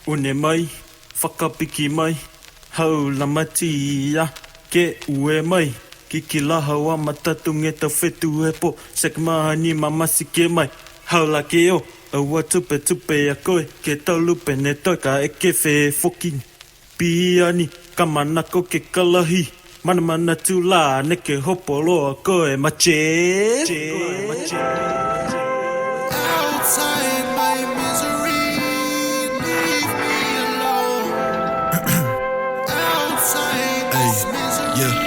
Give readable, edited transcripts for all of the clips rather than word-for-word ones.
One mai, whakapiki mai, hau lamati ia, ke ue mai, ki la hawa matatunge ta whetu e po, sekmahani mamasi ke mai, hau la ke o, aua tupe tupe a koe, ke tau lupe ne toi ka eke whe foki. Piani, ka manako ke kalahi, mana mana tu la, ne ke hopolo a koe, mache. Outside my misery, leave me alone. Outside this misery.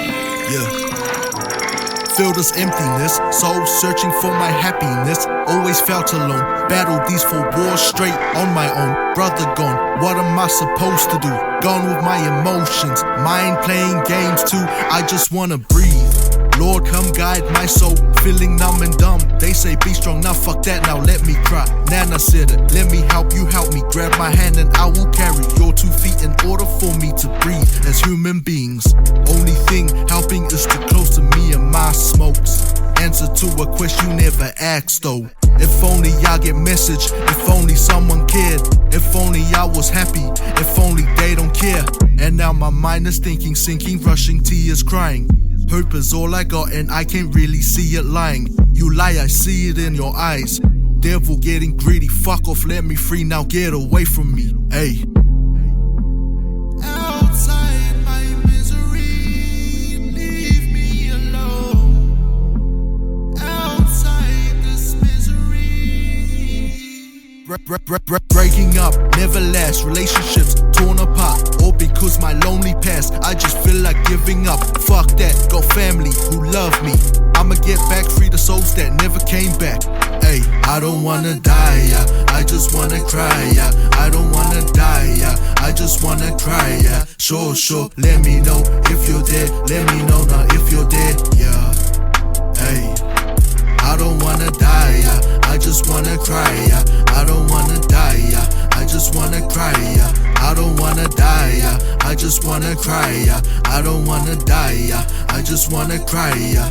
Feel this emptiness, soul searching for my happiness. Always felt alone, battled these 4 wars straight on my own. Brother gone, what am I supposed to do? Gone with my emotions, mind playing games too. I just wanna breathe. Lord, come guide my soul, feeling numb and dumb. They say be strong, now fuck that, now let me cry. Nana said it, let me help you, help me. Grab my hand and I will carry your 2 feet in order for me to breathe as human beings. Only thing helping is to close to me and my smokes. Answer to a question you never asked though. If only I get message, if only someone cared. If only I was happy, if only they don't care. And now my mind is thinking, sinking, rushing, tears, crying. Hope is all I got and I can't really see it lying. You lie, I see it in your eyes. Devil getting greedy, fuck off, let me free, now get away from me, ayy. Outside my misery, leave me alone. Outside this misery. Breaking up, never last, relationships torn apart. All because my lonely past, I just feel like giving up. Fuck that, got family who love me. I'ma get back, free the souls that never came back. Ay, I don't wanna die, yeah. I just wanna cry, yeah. I don't wanna die, yeah. I just wanna cry, yeah. Sure, let me know if you're dead. Let me know now if you're dead, yeah. Ay, I don't wanna die, yeah. I just wanna cry, yeah. I don't wanna die, yeah. I just wanna cry, yeah. I don't wanna die, yeah. I just wanna cry, yeah. I don't wanna die, yeah. I just wanna cry, yeah.